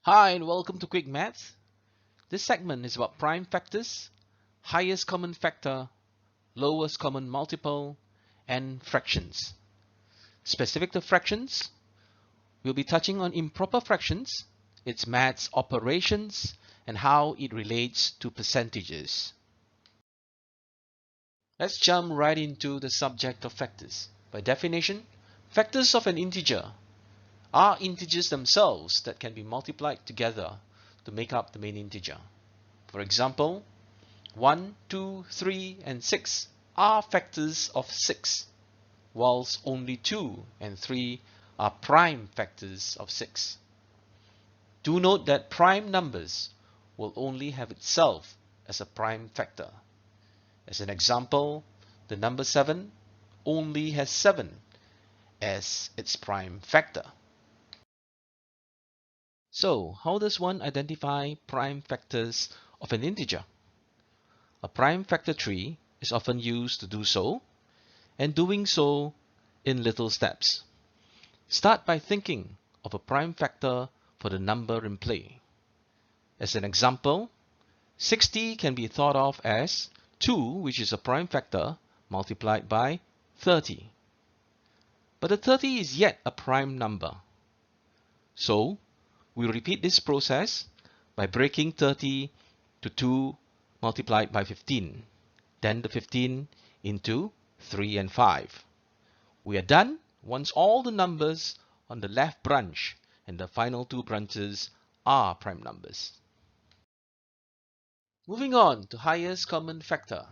Hi and welcome to Quick Maths. This segment is about prime factors, highest common factor, lowest common multiple, and fractions. Specific to fractions, we'll be touching on improper fractions, its maths operations, and how it relates to percentages. Let's jump right into the subject of factors. By definition, factors of an integer are integers themselves that can be multiplied together to make up the main integer. For example, 1, 2, 3, and 6 are factors of 6, whilst only 2 and 3 are prime factors of 6. Do note that prime numbers will only have itself as a prime factor. As an example, the number 7 only has 7 as its prime factor. So, how does one identify prime factors of an integer? A prime factor tree is often used to do so, and doing so in little steps. Start by thinking of a prime factor for the number in play. As an example, 60 can be thought of as 2, which is a prime factor, multiplied by 30. But the 30 is yet a prime number. So, we repeat this process by breaking 30 to 2 multiplied by 15, then the 15 into 3 and 5. We are done once all the numbers on the left branch and the final two branches are prime numbers. Moving on to highest common factor.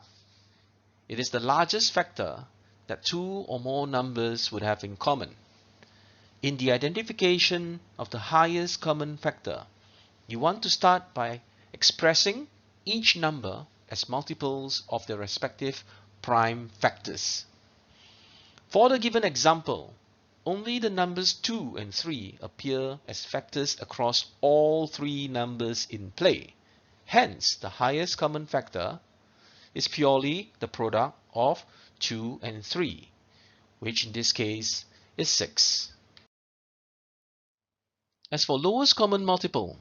It is the largest factor that two or more numbers would have in common. In the identification of the highest common factor, you want to start by expressing each number as multiples of their respective prime factors. For the given example, only the numbers 2 and 3 appear as factors across all three numbers in play. Hence, the highest common factor is purely the product of 2 and 3, which in this case is 6. As for lowest common multiple,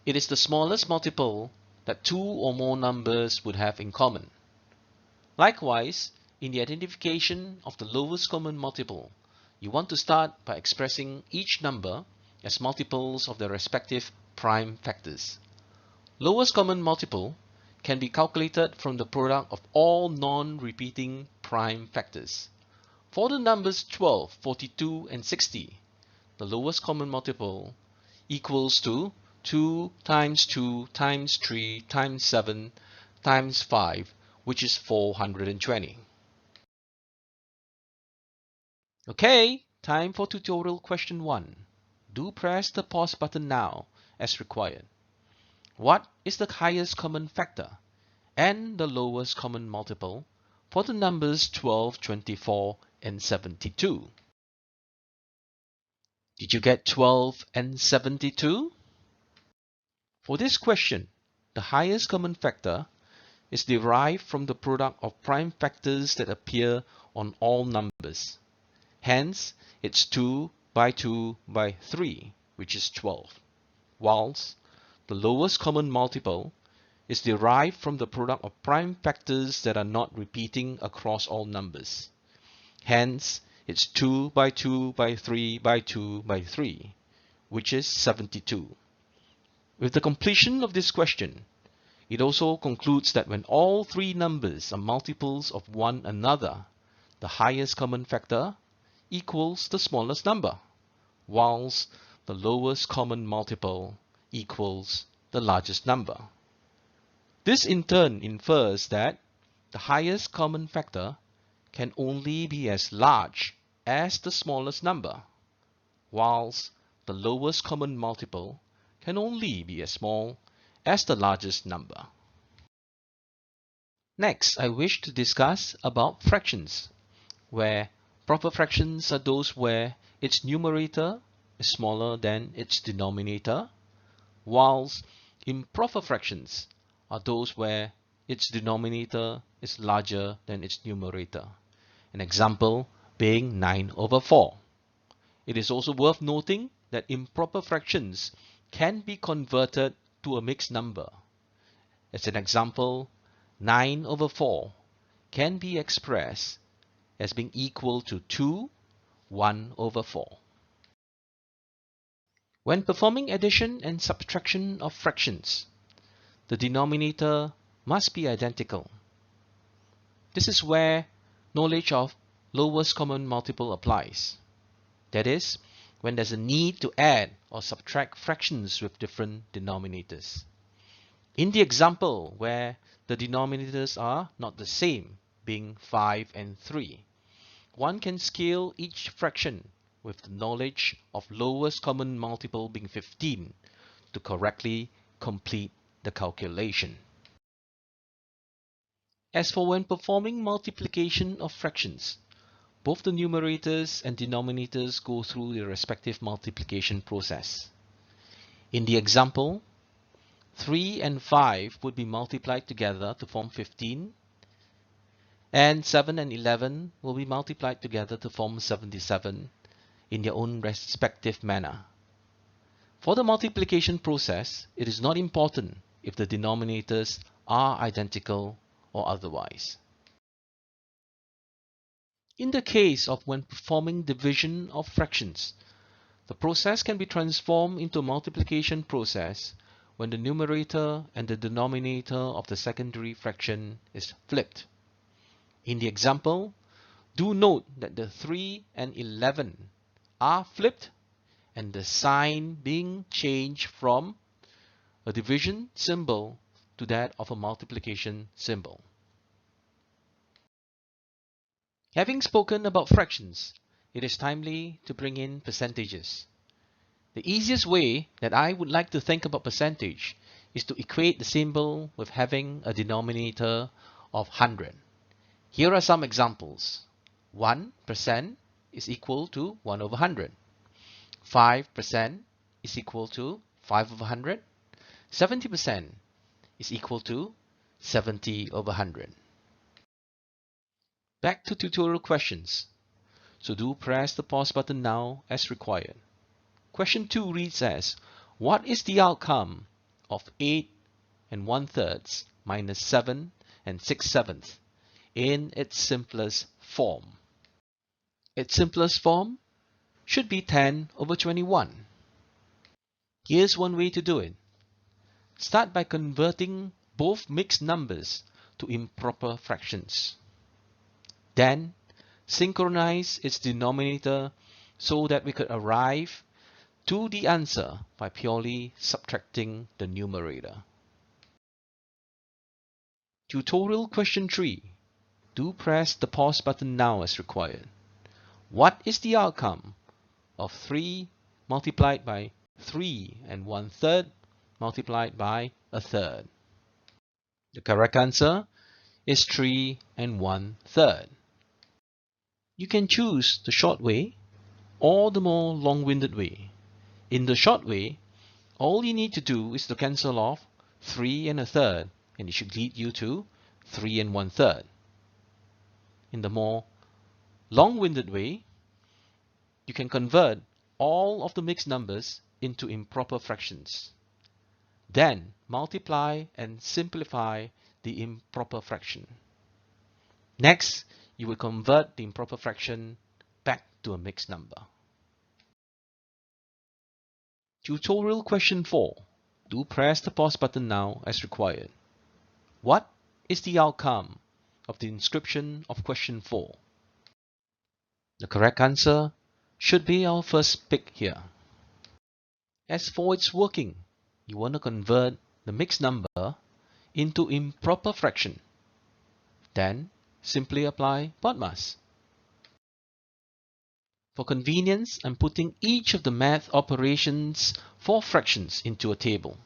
it is the smallest multiple that two or more numbers would have in common. Likewise, in the identification of the lowest common multiple, you want to start by expressing each number as multiples of their respective prime factors. Lowest common multiple can be calculated from the product of all non-repeating prime factors. For the numbers 12, 42, and 60, the lowest common multiple equals to 2 times 2 times 3 times 7 times 5, which is 420. Okay, time for tutorial question 1. Do press the pause button now as required. What is the highest common factor and the lowest common multiple for the numbers 12, 24, and 72? Did you get 12 and 72? For this question, the highest common factor is derived from the product of prime factors that appear on all numbers. Hence, it's 2 by 2 by 3, which is 12. Whilst the lowest common multiple is derived from the product of prime factors that are not repeating across all numbers. Hence, it's 2 by 2 by 3 by 2 by 3, which is 72. With the completion of this question, it also concludes that when all three numbers are multiples of one another, the highest common factor equals the smallest number, whilst the lowest common multiple equals the largest number. This in turn infers that the highest common factor can only be as large as the smallest number, whilst the lowest common multiple can only be as small as the largest number. Next, I wish to discuss about fractions, where proper fractions are those where its numerator is smaller than its denominator, whilst improper fractions are those where its denominator is larger than its numerator. An example being 9 over 4. It is also worth noting that improper fractions can be converted to a mixed number. As an example, 9 over 4 can be expressed as being equal to 2, 1 over 4. When performing addition and subtraction of fractions, the denominator must be identical. This is where knowledge of lowest common multiple applies. That is, when there's a need to add or subtract fractions with different denominators. In the example where the denominators are not the same, being 5 and 3, one can scale each fraction with the knowledge of lowest common multiple being 15 to correctly complete the calculation. As for when performing multiplication of fractions, both the numerators and denominators go through the respective multiplication process. In the example, 3 and 5 would be multiplied together to form 15, and 7 and 11 will be multiplied together to form 77 in their own respective manner. For the multiplication process, it is not important if the denominators are identical or otherwise. In the case of when performing division of fractions, the process can be transformed into a multiplication process when the numerator and the denominator of the secondary fraction is flipped. In the example, do note that the 3 and 11 are flipped and the sign being changed from a division symbol to that of a multiplication symbol. Having spoken about fractions, it is timely to bring in percentages. The easiest way that I would like to think about percentage is to equate the symbol with having a denominator of 100. Here are some examples. 1% is equal to 1 over 100. 5% is equal to 5 over 100. 70% is equal to 70 over 100. Back to tutorial questions. So do press the pause button now as required. Question 2 reads as, what is the outcome of 8 and 1/3 minus 7 and 6/7 in its simplest form? Its simplest form should be 10 over 21. Here's one way to do it. Start by converting both mixed numbers to improper fractions. Then, synchronize its denominator so that we could arrive to the answer by purely subtracting the numerator. Tutorial question 3. Do press the pause button now as required. What is the outcome of 3 multiplied by 3 and 1/3 multiplied by 1/3? The correct answer is 3 and 1/3. You can choose the short way or the more long-winded way. In the short way, all you need to do is to cancel off 3 and 1/3, and it should lead you to 3 and 1/3. In the more long-winded way, you can convert all of the mixed numbers into improper fractions. Then multiply and simplify the improper fraction. Next, you will convert the improper fraction back to a mixed number. Tutorial question 4. Do press the pause button now as required. What is the outcome of the inscription of question 4? The correct answer should be our first pick here. As for its working, you want to convert the mixed number into improper fraction. Then simply apply BODMAS. For convenience, I'm putting each of the math operations for fractions into a table.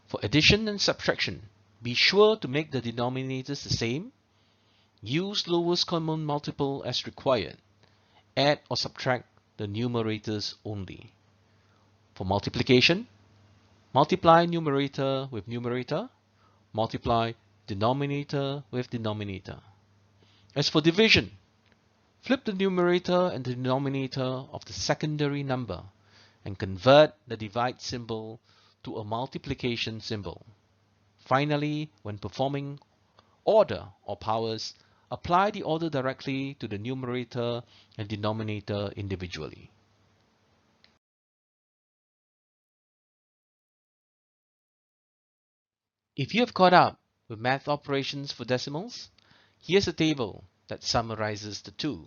For addition and subtraction, be sure to make the denominators the same. Use lowest common multiple as required. Add or subtract the numerators only. For multiplication, multiply numerator with numerator. Multiply denominator with denominator. As for division, flip the numerator and the denominator of the secondary number and convert the divide symbol to a multiplication symbol. Finally, when performing order or powers, apply the order directly to the numerator and denominator individually. If you have caught up with math operations for decimals, here's a table that summarizes the two.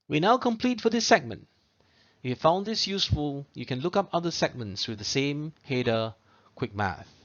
We're now complete for this segment. If you found this useful, you can look up other segments with the same header, Quick Math.